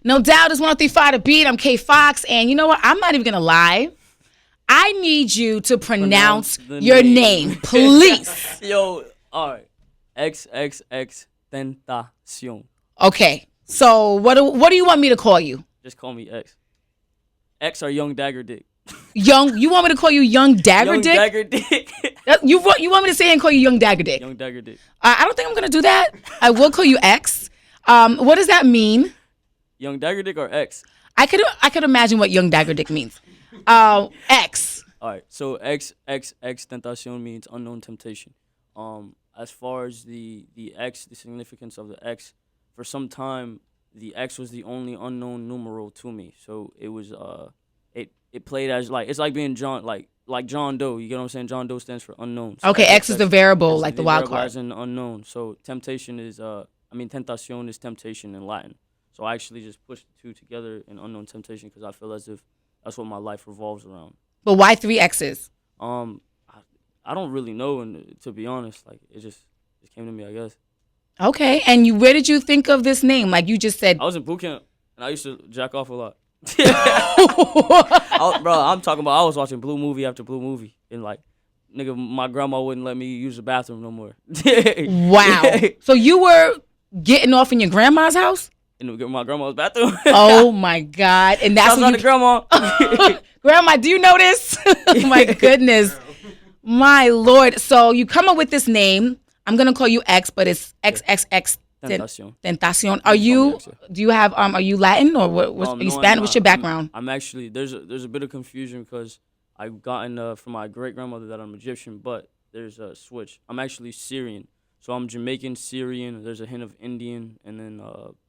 No doubt is 1035 The Beat. I'm K Fox. And you know what? I'm not even going to lie. I need you to pronounce your name, please. Yo, all right. XXXTentacion. Okay. So what do you want me to call you? Just call me X. X or Young Dagger Dick. You want me to call you Young Dagger Young Dick? Dagger Dick. You want me to say and call you Young Dagger Dick? Young Dagger Dick. I don't think I'm going to do that. I will call you X. What does that mean? Young Dagger Dick or X? I could imagine what Young Dagger Dick means. X. All right, so XXXTentacion means unknown temptation. As far as the X, the significance of the X, for some time the X was the only unknown numeral to me. So it was it played as like it's like being John like John Doe. You get what I'm saying? John Doe stands for unknown. So okay, X is the variable, like the wild card. As in unknown. So temptation is tentacion is temptation in Latin. So I actually just pushed the two together in unknown temptation because I feel as if that's what my life revolves around. But why 3 X's? I don't really know, and to be honest, like it just came to me, I guess. Okay, and where did you think of this name? Like you just said. I was in boot camp, and I used to jack off a lot. Bro, I'm talking about I was watching blue movie after blue movie, and like, nigga, my grandma wouldn't let me use the bathroom no more. Wow. So you were getting off in your grandma's house? In my grandma's bathroom. Oh my God! And that's what grandma. Grandma, do you know this? Oh my goodness, my Lord! So you come up with this name. I'm gonna call you X, but it's XXX Tentacion. Are you? Do you have? Are you Latin or what? Are you Spanish? What's your background? I'm actually there's a bit of confusion because I've gotten from my great grandmother that I'm Egyptian, but there's a switch. I'm actually Syrian, so I'm Jamaican, Syrian. There's a hint of Indian, and then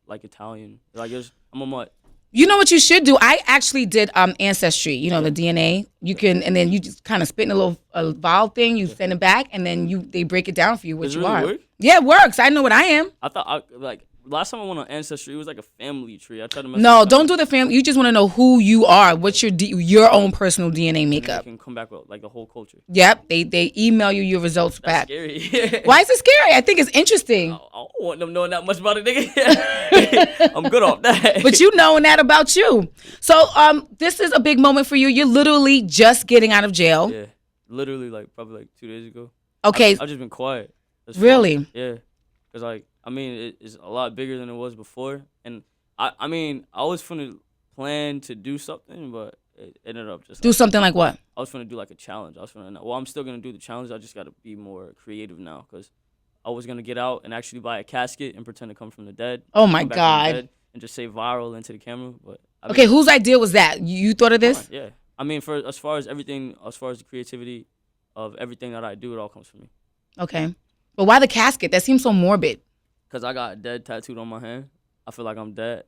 like Italian. Like I'm a mutt. You know what you should do? I actually did Ancestry, you know, the DNA. You can, and then you just kind of spit in a vial thing, you send it back, and then they break it down for you what you are. Work? Yeah, it works. I know what I am. I thought, last time I went on Ancestry, it was like a family tree. I tried to mess No, don't do the family. You just want to know who you are. What's your own personal DNA makeup. You can come back with like the whole culture. Yep, they email you your results back. Scary. Why is it scary? I think it's interesting. I don't want them knowing that much about it, nigga. I'm good off that. But you knowing that about you. So this is a big moment for you. You're literally just getting out of jail. Yeah, literally probably 2 days ago. Okay. I've just been quiet. Really? Yeah, because it's a lot bigger than it was before, and I was finna plan to do something, but it ended up just do something like what? I was finna do like a challenge. I'm still gonna do the challenge. I just gotta be more creative now because I was gonna get out and actually buy a casket and pretend to come from the dead. Oh my God! And just say viral into the camera. But okay, whose idea was that? You thought of this? Yeah, as far as the creativity of everything that I do, it all comes from me. Okay. But why the casket? That seems so morbid. Because I got dead tattooed on my hand. I feel like I'm dead.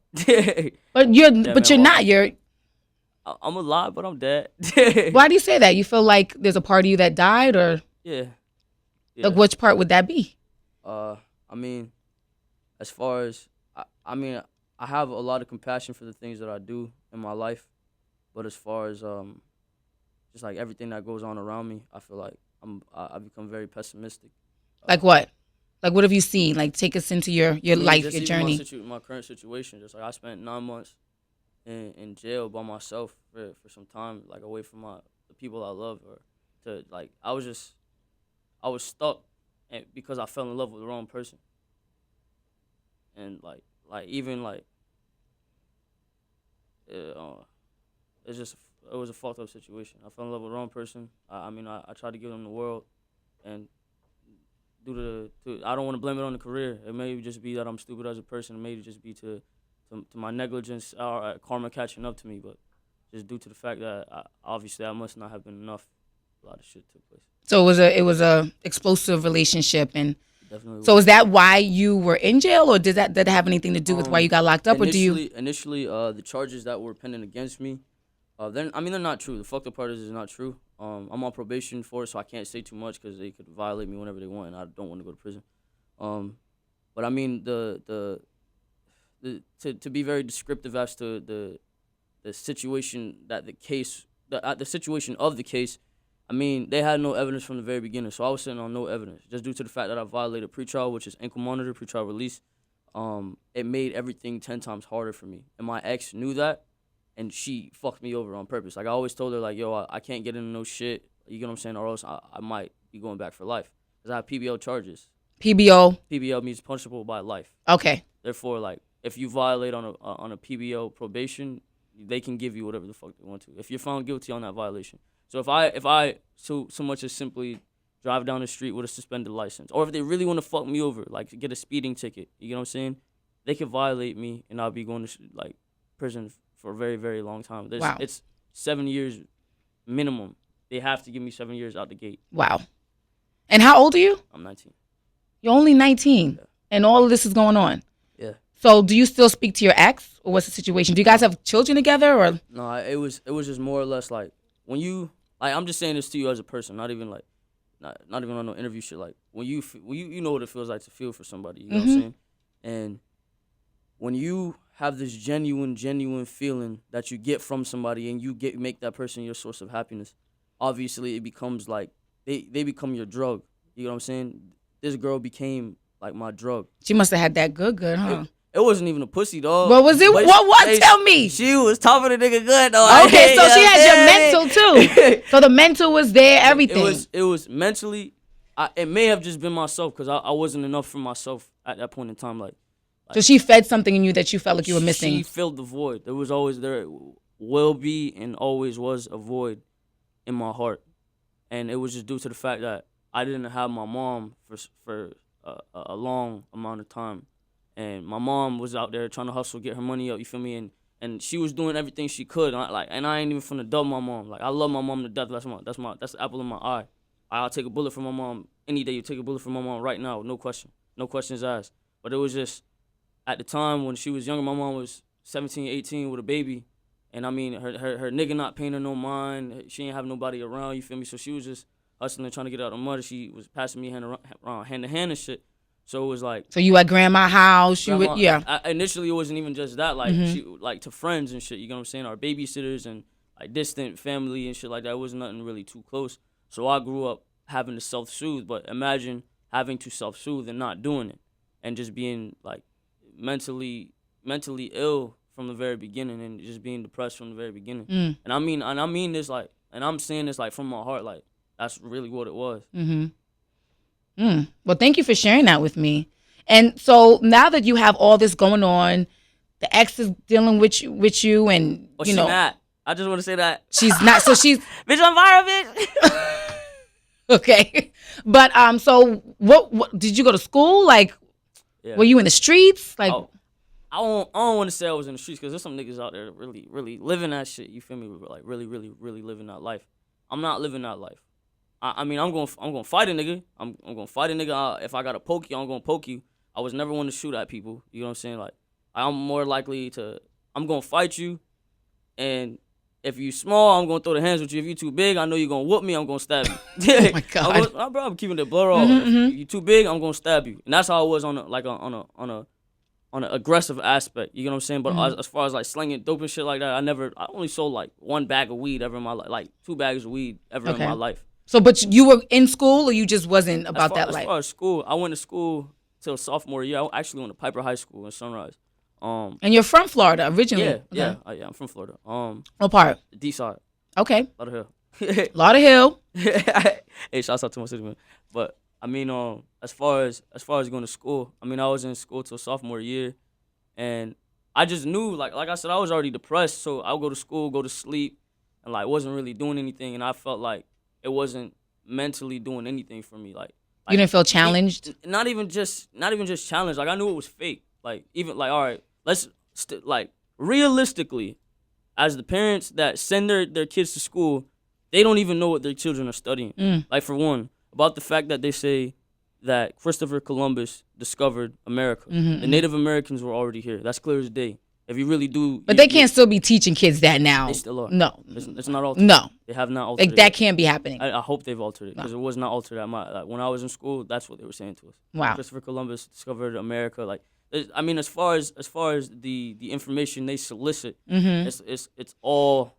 But you're not. I'm alive, but I'm dead. Why do you say that? You feel like there's a part of you that died, or? Yeah. Like which part would that be? As far as I have a lot of compassion for the things that I do in my life, but as far as just like everything that goes on around me, I feel like I become very pessimistic. Like what? Like what have you seen? Like take us into your life, your journey. My current situation, just like I spent 9 months in jail by myself for some time, like away from the people I love, or to like I was stuck, and because I fell in love with the wrong person, and it was a fucked up situation. I fell in love with the wrong person. I tried to give them the world, and I don't want to blame it on the career. It may just be that I'm stupid as a person. It may just be to my negligence or karma catching up to me. But just due to the fact that obviously I must not have been enough, a lot of shit took place. So it was a explosive relationship, and definitely. So is that why you were in jail, or did it have anything to do with why you got locked up, Initially, the charges that were pending against me, they're not true. The fucked up part is it's not true. I'm on probation for it, so I can't say too much because they could violate me whenever they want, and I don't want to go to prison. But I mean to be very descriptive as to the situation that the situation of the case. I mean, they had no evidence from the very beginning, so I was sitting on no evidence just due to the fact that I violated pretrial, which is ankle monitor, pretrial release. it made everything 10 times harder for me. And my ex knew that, and she fucked me over on purpose. Like, I always told her, like, yo, I can't get into no shit, you get what I'm saying, or else I might be going back for life. Because I have PBO charges. PBO means punishable by life. Okay. Therefore, like, if you violate on a PBO probation, they can give you whatever the fuck they want to, if you're found guilty on that violation. So if I so much as simply drive down the street with a suspended license, or if they really want to fuck me over, like get a speeding ticket, you know what I'm saying, they can violate me and I'll be going to like prison for a very, very long time. Wow. It's 7 years minimum. They have to give me 7 years out the gate. Wow. And how old are you? I'm 19. You're only 19, yeah. And all of this is going on. Yeah. So do you still speak to your ex, or what's the situation? Do you guys have children together, or? No, it was just more or less like, when you, like, I'm just saying this to you as a person, not even like, not even on no interview shit. Like, when you know what it feels like to feel for somebody, you know what I'm saying? And when you have this genuine feeling that you get from somebody, and you make that person your source of happiness, obviously it becomes like, they become your drug. You know what I'm saying? This girl became like my drug. She must have had that good, huh? It wasn't even a pussy, dog. What was it? What? Tell me. She was topping the nigga good, though. Okay, so she had your mental too. So the mental was there, everything. It was mentally. It may have just been myself, because I wasn't enough for myself at that point in time. Like, so she fed something in you that you felt like you were missing. She filled the void. There will be and always was a void in my heart, and it was just due to the fact that I didn't have my mom for a long amount of time. And my mom was out there trying to hustle, get her money up, you feel me? And she was doing everything she could. And I ain't even finna dub my mom. Like, I love my mom to death. That's the apple in my eye. I'll take a bullet for my mom any day. You take a bullet for my mom right now, no question. No questions asked. But it was just, at the time when she was younger, my mom was 17, 18 with a baby. And I mean, her nigga not paying her no mind. She ain't have nobody around, you feel me? So she was just hustling, trying to get out of the mud. She was passing me hand to hand and shit. So it was like. So you at grandma's house? Yeah. Initially, it wasn't even just that. Like, she, like, to friends and shit, you know what I'm saying? Our babysitters and, like, distant family and shit like that. It wasn't nothing really too close. So I grew up having to self-soothe. But imagine having to self-soothe and not doing it. And just being, like, mentally ill from the very beginning, and just being depressed from the very beginning. And I mean this, like, and I'm saying this, like, from my heart, like, that's really what it was. Well, thank you for sharing that with me. And so now that you have all this going on, the ex is dealing with you, and you know. She's not. I just want to say that she's not. So she's bitch on fire, bitch. Okay, but so what did you go to school? Like, were you in the streets? Like, I don't want to say I was in the streets, because there's some niggas out there that really living that shit. You feel me? Like, really living that life. I'm not living that life. I mean, I'm gonna fight a nigga. I'm gonna fight a nigga. If I gotta poke you, I'm gonna poke you. I was never one to shoot at people. You know what I'm saying? Like, I'm more likely to. I'm gonna fight you, and if you small, I'm gonna throw the hands with you. If you too big, I know you're gonna whoop me. I'm gonna stab you. Oh my God, I'm keeping the blood off. If you too big, I'm gonna stab you. And that's how I was on an aggressive aspect. You know what I'm saying? But as far as like slinging dope and shit like that, I only sold like 1 bag of weed ever in my life, like 2 bags of weed ever in my life. So, but you were in school, or you just wasn't about that life? As far as school, I went to school till sophomore year. I actually went to Piper High School in Sunrise. And you're from Florida originally? Yeah, I'm from Florida. What part? The D side. Okay. Lauderhill. Hey, shouts out to my city, man. But I mean, as far as going to school, I mean, I was in school till sophomore year, and I just knew, like I said, I was already depressed, so I would go to school, go to sleep, and like wasn't really doing anything, and I felt like it wasn't mentally doing anything for me. Like you didn't feel challenged? Not even just challenged. Like, I knew it was fake. Like, even like, all right, let's like realistically, as the parents that send their kids to school, they don't even know what their children are studying. Like, for one, about the fact that they say that Christopher Columbus discovered America. The Native Americans were already here. That's clear as day. If you really do, but they can't still be teaching kids that now. They still are. No, it's not altered. No, they have not altered. Like, that can't be happening. I hope they've altered it, because it was not altered at my. Like, when I was in school, that's what they were saying to us. Wow. Christopher Columbus discovered America. Like, I mean, as far as the information they solicit, it's all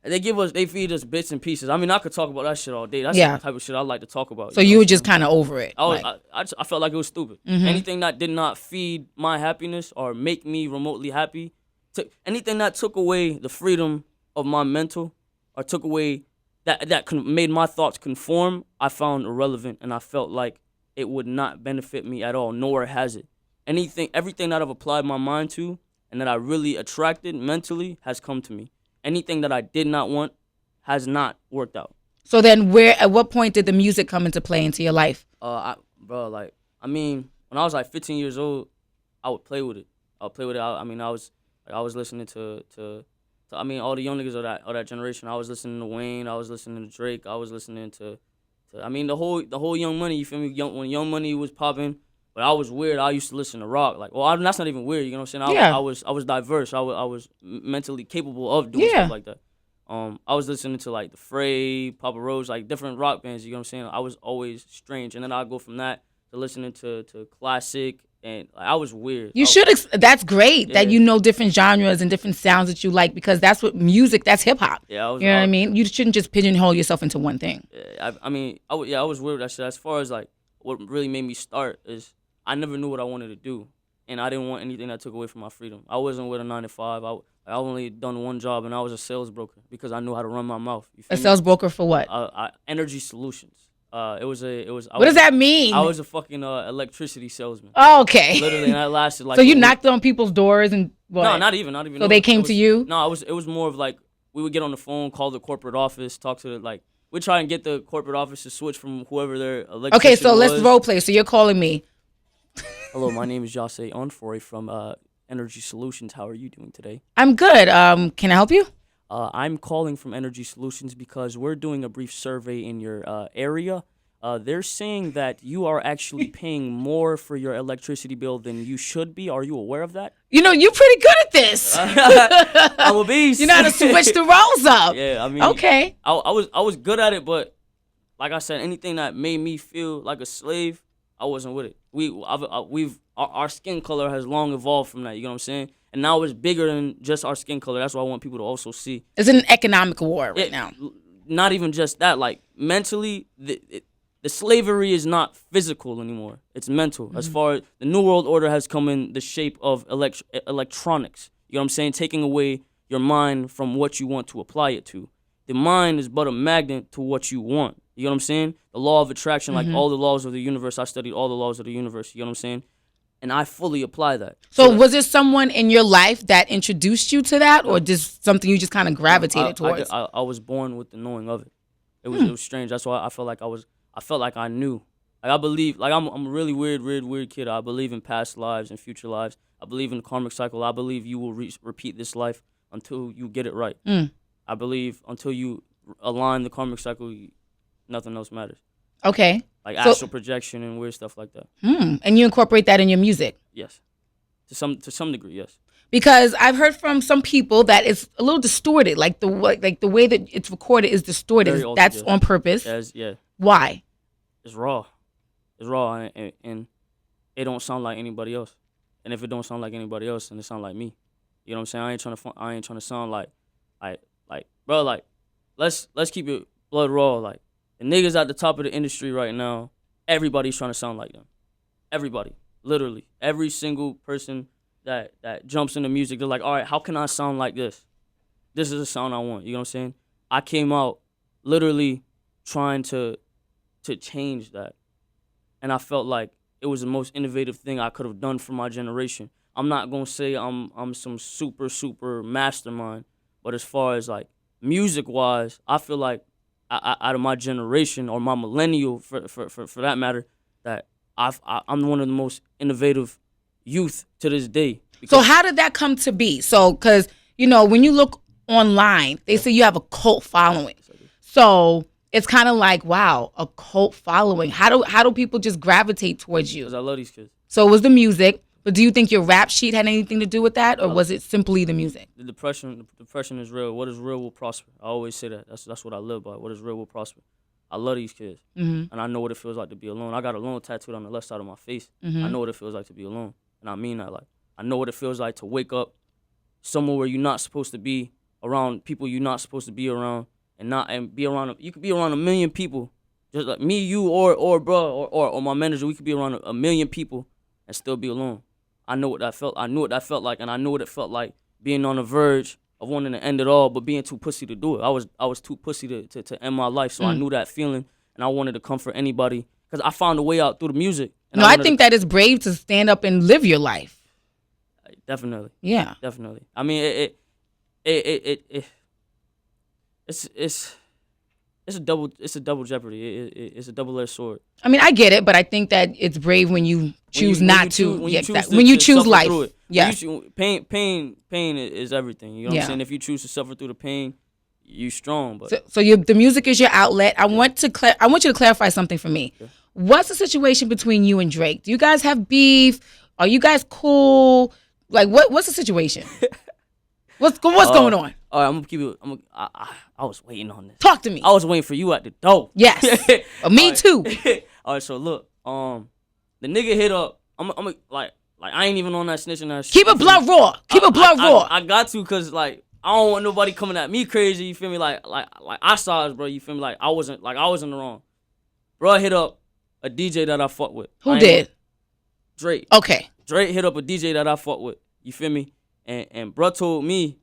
They feed us bits and pieces. I mean, I could talk about that shit all day. That's the type of shit I like to talk about. So you were just kind of over it. I felt like it was stupid. Anything that did not feed my happiness or make me remotely happy, anything that took away the freedom of my mental or took away that made my thoughts conform, I found irrelevant, and I felt like it would not benefit me at all, nor has it. Everything that I've applied my mind to and that I really attracted mentally has come to me. Anything that I did not want has not worked out. So then at what point did the music come into play into your life? When I was like 15 years old, I would play with it. I was listening to all the young niggas of that generation. I was listening to Wayne. I was listening to Drake. I was listening to the whole Young Money. You feel me? When Young Money was popping, but I was weird. I used to listen to rock. That's not even weird. You know what I'm saying? I was diverse. I was mentally capable of doing stuff like that. I was listening to like the Fray, Papa Roach, like different rock bands. You know what I'm saying? I was always strange, and then I'd go from that to listening to classic. And I was weird. That's great that you know different genres and different sounds that you like, because that's what music, that's hip hop. Yeah, you know what I mean? You shouldn't just pigeonhole yourself into one thing. Yeah, I was weird with that shit. As far as like what really made me start is I never knew what I wanted to do, and I didn't want anything that took away from my freedom. I wasn't with a 9-to-5. I only done one job, and I was a sales broker because I knew how to run my mouth. Sales broker for what? Energy Solutions. What does that mean? I was a fucking electricity salesman. Oh, okay. Literally, and that lasted like. So you knocked on people's doors and what? No, not even. So they came to you? No, it was more of like we would get on the phone, call the corporate office, talk to we try and get the corporate office to switch from whoever their electrician Okay, so was. let's role play. So you're calling me. Hello, my name is Jose Onfoy from Energy Solutions. How are you doing today? I'm good. Can I help you? I'm calling from Energy Solutions because we're doing a brief survey in your area. They're saying that you are actually paying more for your electricity bill than you should be. Are you aware of that? You know, you're pretty good at this. I'm a beast. You know how to switch the roles up. Yeah, I mean. Okay. I was good at it, but like I said, anything that made me feel like a slave, I wasn't with it. Our skin color has long evolved from that. You know what I'm saying? And now it's bigger than just our skin color. That's what I want people to also see. It's an economic war right now. Not even just that. Like mentally, the slavery is not physical anymore. It's mental. Mm-hmm. As far as the New World Order has come in the shape of electronics. You know what I'm saying? Taking away your mind from what you want to apply it to. The mind is but a magnet to what you want. You know what I'm saying? The law of attraction, like all the laws of the universe. I studied all the laws of the universe. You know what I'm saying? And I fully apply that. So was there someone in your life that introduced you to that, or just something you just kind of gravitated towards? I was born with the knowing of it. It was strange. That's why I felt like I knew. Like I believe, like I'm a really weird kid. I believe in past lives and future lives. I believe in the karmic cycle. I believe you will repeat this life until you get it right. I believe until you align the karmic cycle, nothing else matters. Okay. Like astral projection and weird stuff like that. And you incorporate that in your music? Yes. To some degree, yes. Because I've heard from some people that it's a little distorted. Like the way that it's recorded is distorted. That's on purpose. Yeah. Why? It's raw. It's raw, and it don't sound like anybody else. And if it don't sound like anybody else, then it sound like me. You know what I'm saying? I ain't trying to sound like bro. Like let's keep it blood raw. Like the niggas at the top of the industry right now, everybody's trying to sound like them. Everybody, literally, every single person that jumps into music, they're like, all right, how can I sound like this? This is the sound I want. You know what I'm saying? I came out literally trying to change that. And I felt like it was the most innovative thing I could have done for my generation. I'm not going to say I'm some super mastermind, but as far as like music-wise, I feel like out of my generation or my millennial, for that matter, that I'm one of the most innovative youth to this day. So how did that come to be? So, because, you know, when you look online, they say you have a cult following. So it's kind of like, wow, a cult following. How do people just gravitate towards you? Because I love these kids. So it was the music, but do you think your rap sheet had anything to do with that, or was it simply the music? The depression is real. What is real will prosper. I always say that. That's what I live by. What is real will prosper. I love these kids, and I know what it feels like to be alone. I got alone tattooed on the left side of my face. I know what it feels like to be alone, and I mean that. Like I know what it feels like to wake up somewhere where you're not supposed to be, around people you're not supposed to be around, and be around. You could be around 1 million people, just like me, you, or bro, or my manager. We could be around 1 million people and still be alone. I know what that felt. I knew what that felt like, and I knew what it felt like being on the verge of wanting to end it all, but being too pussy to do it. I was too pussy to end my life, so I knew that feeling, and I wanted to comfort anybody because I found a way out through the music. No, I think that is brave to stand up and live your life. Definitely. Yeah. Definitely. I mean, it's a double jeopardy. It's a double-edged sword. I mean, I get it, but I think that it's brave when you choose not to. When you choose life. Yeah. Pain is everything. You know what I'm saying? If you choose to suffer through the pain, you strong. But so the music is your outlet. I want you to clarify something for me. Yeah. What's the situation between you and Drake? Do you guys have beef? Are you guys cool? Like, what's the situation? What's going on? All right, I'm gonna keep it. I was waiting on this. Talk to me. I was waiting for you at the door. Yes, me too. All right, so look, the nigga hit up. I'm like I ain't even on that snitching that shit. Keep it blood raw. Keep it blood raw. I got to, cause like I don't want nobody coming at me crazy. You feel me? Like I saw it, bro. You feel me? Like I wasn't in the wrong. Bro hit up a DJ that I fuck with. Who did? Drake. Okay. Drake hit up a DJ that I fuck with. You feel me? And bro told me,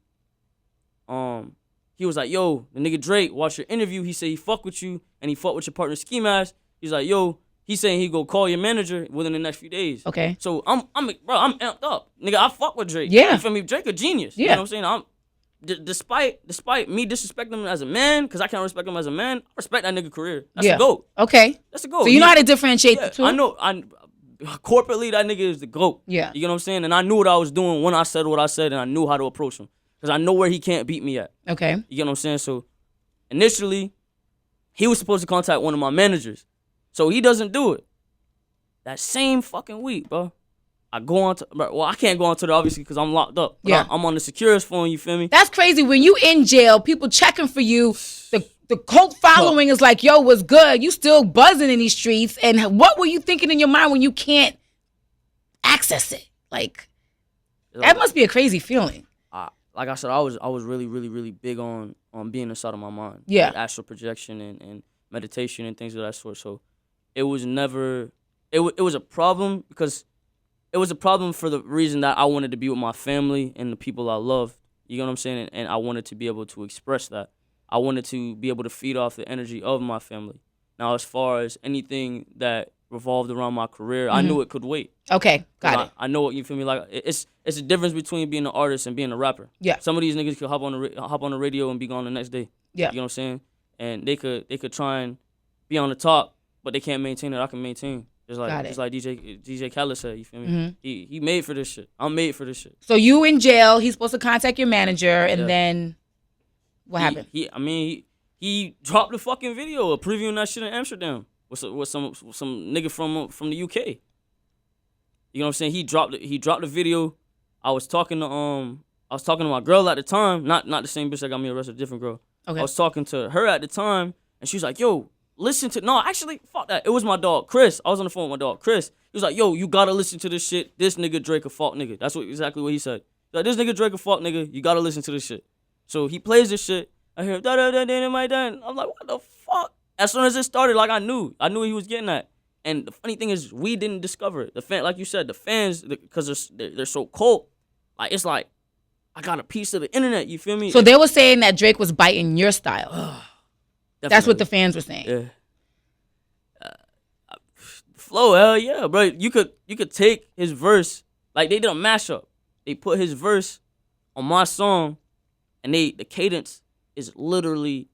he was like, yo, the nigga Drake watched your interview. He said he fuck with you and he fuck with your partner Ski Mask. He's like, yo, he's saying he go call your manager within the next few days. Okay. So I'm amped up. Nigga, I fuck with Drake. Yeah. You feel me? Drake a genius. Yeah. You know what I'm saying? Despite me disrespecting him as a man, because I can't respect him as a man, I respect that nigga career. That's a GOAT. Okay. That's a GOAT. So you know how to differentiate the two? I know. Corporately, that nigga is the GOAT. Yeah. You know what I'm saying? And I knew what I was doing when I said what I said, and I knew how to approach him. Because I know where he can't beat me at. Okay. You get what I'm saying? So, initially, he was supposed to contact one of my managers. So, he doesn't do it. That same fucking week, bro, I go on to, well, I can't go on to it, obviously, because I'm locked up. But I'm on the Securus phone, you feel me? That's crazy. When you in jail, people checking for you, the cult following is like, yo, what's good? You still buzzing in these streets. And what were you thinking in your mind when you can't access it? Like, that must be a crazy feeling. Like I said, I was really, really, really big on being inside of my mind. Yeah. Like astral projection and meditation and things of that sort. So it was never, it was a problem because it was a problem for the reason that I wanted to be with my family and the people I love. You know what I'm saying? And I wanted to be able to express that. I wanted to be able to feed off the energy of my family. Now, as far as anything that revolved around my career, I knew it could wait. Okay, got it. I know what you feel me like. It's a difference between being an artist and being a rapper. Yeah. Some of these niggas could hop on the radio and be gone the next day. Yeah. You know what I'm saying? And they could try and be on the top, but they can't maintain it. I can maintain. Just like DJ Khaled said, you feel me? Mm-hmm. He made for this shit. I'm made for this shit. So you in jail, he's supposed to contact your manager, and then what happened? He dropped the fucking video previewing that shit in Amsterdam with some nigga from the UK. You know what I'm saying? He dropped the video. I was talking to my girl at the time, not the same bitch that got me arrested, a different girl. Okay. I was talking to her at the time, and she was like, yo, fuck that. It was my dog, Chris. I was on the phone with my dog, Chris. He was like, yo, you gotta listen to this shit. This nigga Drake a fuck nigga. That's exactly what he said. He's like, this nigga Drake a fuck nigga. You gotta listen to this shit. So he plays this shit. I hear da-da-da-da-da-da. I'm like, what the fuck? As soon as it started, like I knew what he was getting at. And the funny thing is, we didn't discover it. Like you said, the fans, because they're so cold, like it's like, I got a piece of the internet, you feel me? So they were saying that Drake was biting your style. That's what the fans were saying. Yeah. Flow, hell yeah, bro. You could take his verse, like they did a mashup. They put his verse on my song, and the cadence is literally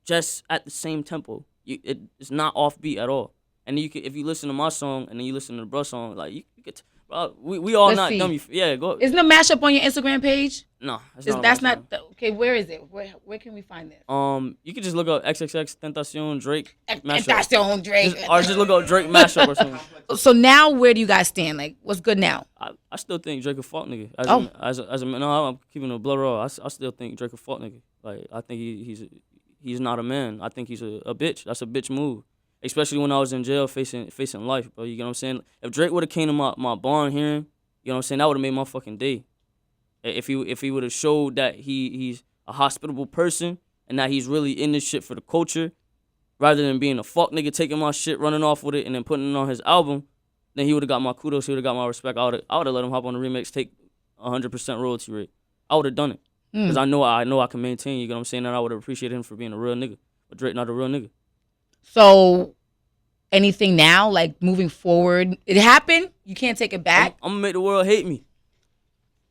just at the same tempo. It's not offbeat at all. And if you listen to my song and then you listen to the bruh song, like you could, bro, we all not dumb. Yeah, go. Isn't the mashup on your Instagram page? No, that's not. Okay, where is it? Where can we find this? You could just look up XXXTentacion Drake mashup. Tentacion Drake. Or just look up Drake mashup or something. So now, where do you guys stand? Like, what's good now? I still think Drake a fuck nigga. I'm keeping a blur raw. I still think Drake a fuck nigga. Like I think he's not a man. I think he's a bitch. That's a bitch move. Especially when I was in jail facing life, bro. You know what I'm saying? If Drake would have came to my barn hearing, you know what I'm saying, that would have made my fucking day. If he would have showed that he's a hospitable person and that he's really in this shit for the culture, rather than being a fuck nigga taking my shit, running off with it, and then putting it on his album, then he would have got my kudos. He would have got my respect. I would have let him hop on the remix, take 100% royalty rate. I would have done it because I know I can maintain. You know what I'm saying? And I would have appreciated him for being a real nigga. But Drake not a real nigga. So, anything now, like moving forward, it happened. You can't take it back. I'm gonna make the world hate me.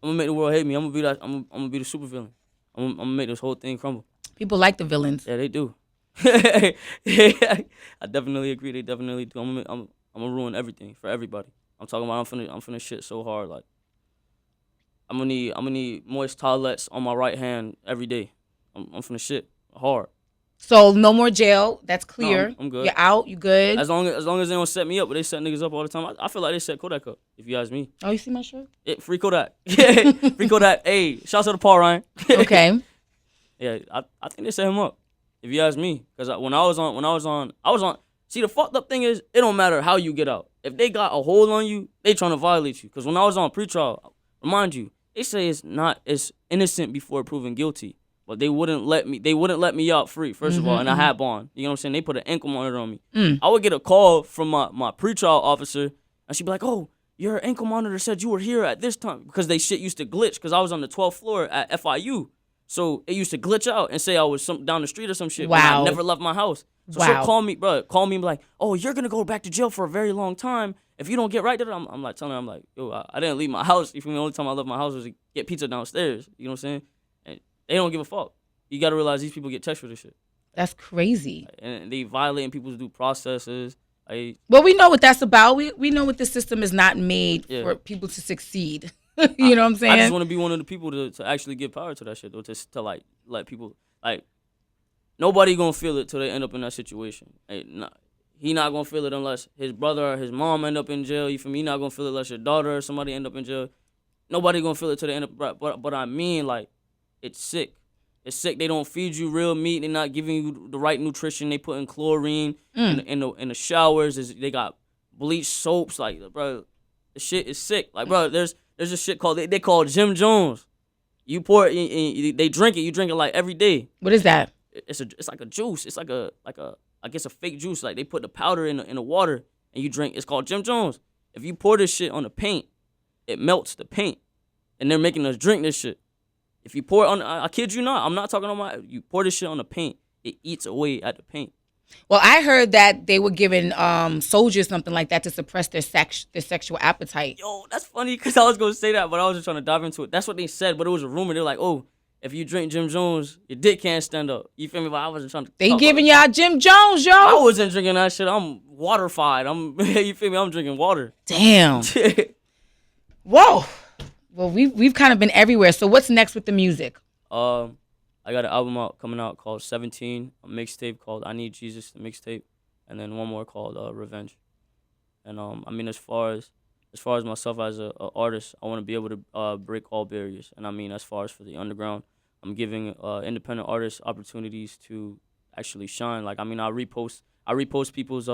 I'm gonna be that. I'm gonna be the super villain. I'm gonna make this whole thing crumble. People like the villains. Yeah, they do. I definitely agree. They definitely do. I'm gonna ruin everything for everybody. I'm talking about. I'm finna shit so hard. Like I'm gonna need moist towelettes on my right hand every day. I'm finna shit hard. So no more jail. That's clear. No, I'm good. You're out. You good? As long as they don't set me up, but they set niggas up all the time. I feel like they set Kodak up. If you ask me. Oh, you see my shirt? Free Kodak. Free Kodak. Hey, shouts out to Paul Ryan. Okay. Yeah, I think they set him up. If you ask me, because when I was on. See, the fucked up thing is, it don't matter how you get out. If they got a hold on you, they trying to violate you. Because when I was on pretrial, remind you, they say it's innocent before proven guilty. But they wouldn't let me out free, first of all, and I had bond. You know what I'm saying? They put an ankle monitor on me. I would get a call from my pretrial officer, and she'd be like, oh, your ankle monitor said you were here at this time. Because they shit used to glitch, because I was on the 12th floor at FIU. So it used to glitch out and say I was down the street or some shit. Wow. I never left my house. So she'll call me and be like, oh, you're going to go back to jail for a very long time. If you don't get right, I'm like telling her, I'm like, yo, I didn't leave my house. You feel me? The only time I left my house was to get pizza downstairs. You know what I'm saying? And they don't give a fuck. You got to realize these people get touched for this shit. That's crazy. And they violating people's due processes. Well, we know what that's about. We know what the system is not made for people to succeed. You know what I'm saying? I just want to be one of the people to actually give power to that shit, though, to like let people, like, nobody gonna feel it till they end up in that situation. He not gonna feel it unless his brother or his mom end up in jail. You feel me? He not gonna feel it unless your daughter or somebody end up in jail. Nobody gonna feel it till they end up. But I mean, like, it's sick. It's sick. They don't feed you real meat. They're not giving you the right nutrition. They put in chlorine in the showers. They got bleach soaps. Like, bro, the shit is sick. Like, bro, there's a shit called they call Jim Jones. You pour it, they drink it. You drink it like every day. What is that? It's like a juice. It's like a I guess a fake juice. Like they put the powder in the water and you drink. It's called Jim Jones. If you pour this shit on the paint, it melts the paint, and they're making us drink this shit. If you pour it on, I kid you not, I'm not talking on you pour this shit on the paint, it eats away at the paint. Well, I heard that they were giving soldiers something like that to suppress their sexual appetite. Yo, that's funny because I was going to say that, but I was just trying to dive into it. That's what they said, but it was a rumor. They're like, oh, if you drink Jim Jones, your dick can't stand up. You feel me? But I wasn't trying to. They giving y'all Jim Jones, yo. I wasn't drinking that shit. I'm waterified. You feel me? I'm drinking water. Damn. Whoa. Well, we've kind of been everywhere. So what's next with the music? I got an album coming out called 17, a mixtape called I Need Jesus, the mixtape, and then one more called Revenge. And I mean, as far as myself as a artist, I want to be able to break all barriers. And I mean, as far as for the underground, I'm giving independent artists opportunities to actually shine. Like, I mean, I repost people's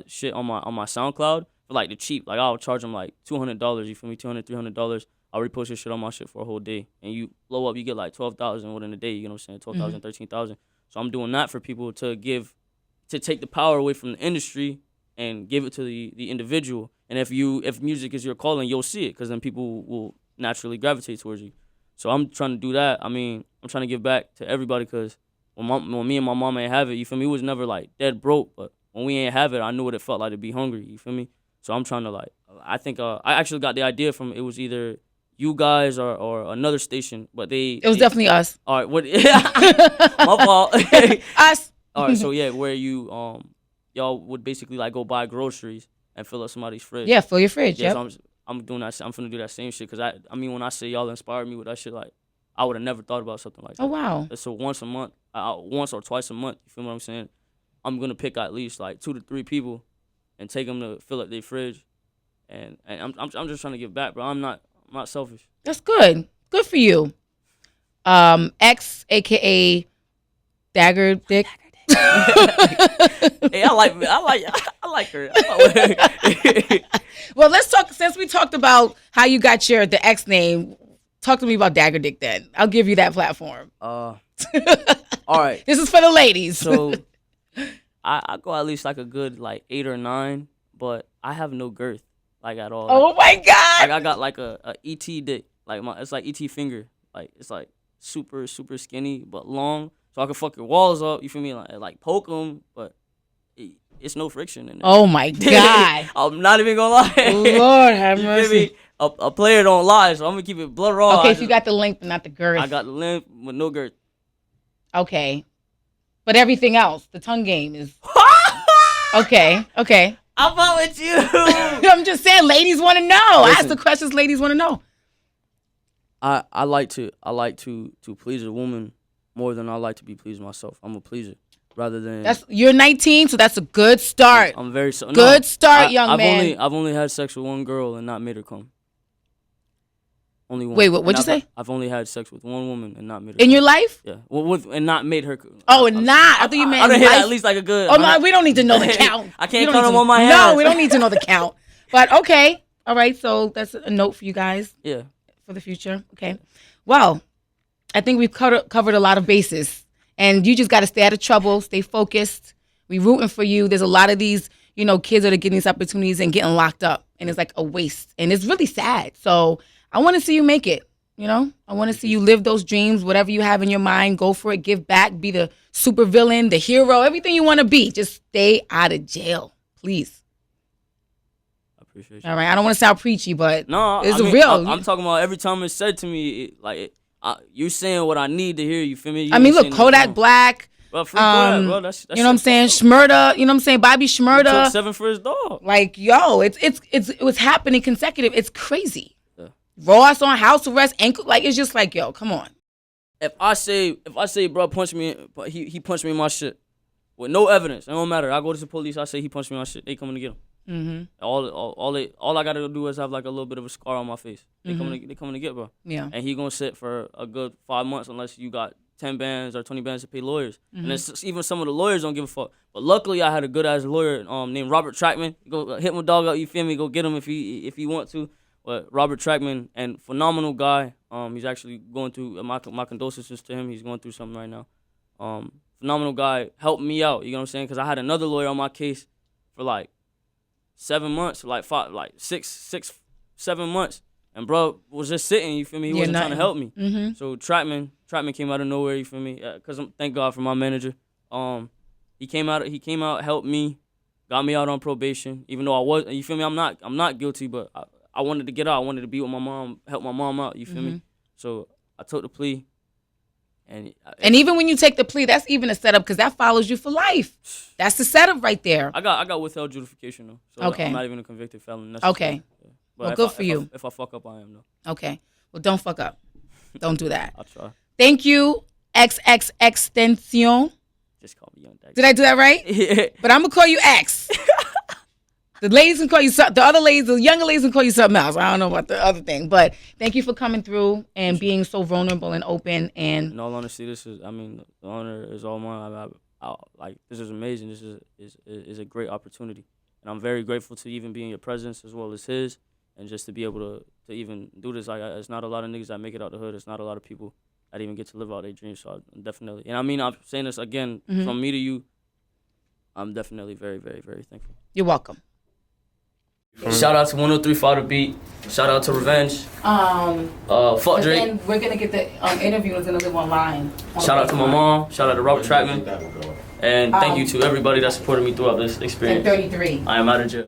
shit on my SoundCloud for like the cheap. Like, I'll charge them like $200. You feel me? $200, $300. I'll repost your shit on my shit for a whole day, and you blow up, you get like 12,000 within a day. You know what I'm saying? 12,000, 13,000. So I'm doing that for people to take the power away from the industry and give it to the individual. And if music is your calling, you'll see it, because then people will naturally gravitate towards you. So I'm trying to do that. I mean, I'm trying to give back to everybody, because when me and my mom ain't have it, you feel me? We was never like dead broke, but when we ain't have it, I knew what it felt like to be hungry. You feel me? So I'm trying to like, I think I actually got the idea from, it was either you guys or another station, but it was definitely us. All right, what? My fault. Us. All right, so yeah, where you y'all would basically like go buy groceries and fill up somebody's fridge. Yeah, fill your fridge. Yeah, yep. So I'm doing that. I'm finna do that same shit, because I mean, when I say y'all inspired me with that shit, like I would have never thought about something like that. Oh wow. So once a month, once or twice a month, you feel what I'm saying? I'm gonna pick at least like 2 to 3 people and take them to fill up their fridge, and I'm just trying to give back, bro. I'm not selfish. That's good. Good for you. X, aka Dagger Dick. Hey, I like her. Well, let's talk. Since we talked about how you got the X name, talk to me about Dagger Dick then. I'll give you that platform. All right. This is for the ladies. So I go at least like a good like 8 or 9, but I have no girth like at all. Oh my God. Like I got like a ET dick. Like it's like ET finger. Like it's like super skinny but long, so I can fuck your walls up. You feel me? Like poke them, but it's no friction in there. Oh my God. I'm not even gonna lie. Lord have mercy. A player don't lie, so I'm gonna keep it blood raw. Okay, so you got the length but not the girth. I got the length with no girth. Okay. But everything else, the tongue game is okay. I'm out with you. I'm just saying, ladies want to know. Listen, ask the questions ladies want to know. I like to please a woman more than I like to be pleased myself. I'm a pleaser rather than. You're 19, so that's a good start. I'm very good start, young man. I've only had sex with one girl and not made her come. Only one. Wait, what'd you say? I've only had sex with one woman and not made her. In your life? Yeah. Well, and not made her. Oh, and not. I thought you meant. I don't hit at least like a good. Oh no, we don't need to know the count. I can't count them on my hands. No, we don't need to know the count. But okay, all right. So that's a note for you guys. Yeah. For the future. Okay. Well, I think we've covered a lot of bases, and you just got to stay out of trouble, stay focused. We rooting for you. There's a lot of these, kids that are getting these opportunities and getting locked up, and it's like a waste, and it's really sad. So I want to see you make it. I want to see you live those dreams, whatever you have in your mind, go for it, give back, be the super villain, the hero, everything you want to be. Just stay out of jail, please. I appreciate you. All right, I don't want to sound preachy, but no, it's real. I'm talking about every time it's said to me, you're saying what I need to hear, you feel me? Look, Kodak Black. Well, free Kodak, bro. That's you know what I'm saying? Shmurda, you know what I'm saying? Bobby Shmurda. He took 7 for his dog. Like, yo, it was happening consecutive. It's crazy. Ross on house arrest, ankle, like it's just like, yo, come on. If I say, bro, punched me, he punched me in my shit with no evidence, it don't matter. I go to the police, I say he punched me in my shit. They coming to get him. Mm-hmm. All I gotta do is have like a little bit of a scar on my face. They coming to get, bro. Yeah. And he gonna sit for a good 5 months unless you got 10 bands or 20 bands to pay lawyers. And it's, even some of the lawyers don't give a fuck. But luckily, I had a good ass lawyer named Robert Trackman. Go hit my dog up, you feel me? Go get him if he want to. But Robert Trackman, and phenomenal guy. He's actually going through, my condolences to him. He's going through something right now. Phenomenal guy, helped me out, you know what I'm saying? Because I had another lawyer on my case for like 7 months, like 7 months. And bro was just sitting, you feel me? He wasn't trying to help me. Mm-hmm. So Trackman came out of nowhere, you feel me? Because thank God for my manager. He came out, helped me, got me out on probation. Even though I was, you feel me? I'm not guilty, but I wanted to get out. I wanted to be with my mom, help my mom out. You feel me? So I took the plea, and even when you take the plea, that's even a setup because that follows you for life. That's the setup right there. I got withheld justification though, so okay. I'm not even a convicted felon. Okay, yeah. Well, good for you. If I fuck up, I am though. Okay, well, don't fuck up. Don't do that. I'll try. Thank you, XXXTentacion. Just call me Young Dag. Did I do that right? Yeah. But I'm gonna call you X. The ladies can call you something. The younger ladies can call you something else. I don't know about the other thing, but thank you for coming through and being so vulnerable and open. And in all honesty, the honor is all mine. This is amazing. This is a great opportunity, and I'm very grateful to even be in your presence as well as his, and just to be able to even do this. It's not a lot of niggas that make it out the hood. It's not a lot of people that even get to live out their dreams. So I'm definitely, and I'm saying this again from me to you. I'm definitely very, very, very thankful. You're welcome. Shout out to 103 The Beat. Shout out to Revenge. Fuck Drake. Then we're gonna get the interview is gonna live online. Shout out to my mom. Shout out to Robert Trackman. And thank you to everybody that supported me throughout this experience. 33. I am out of jail.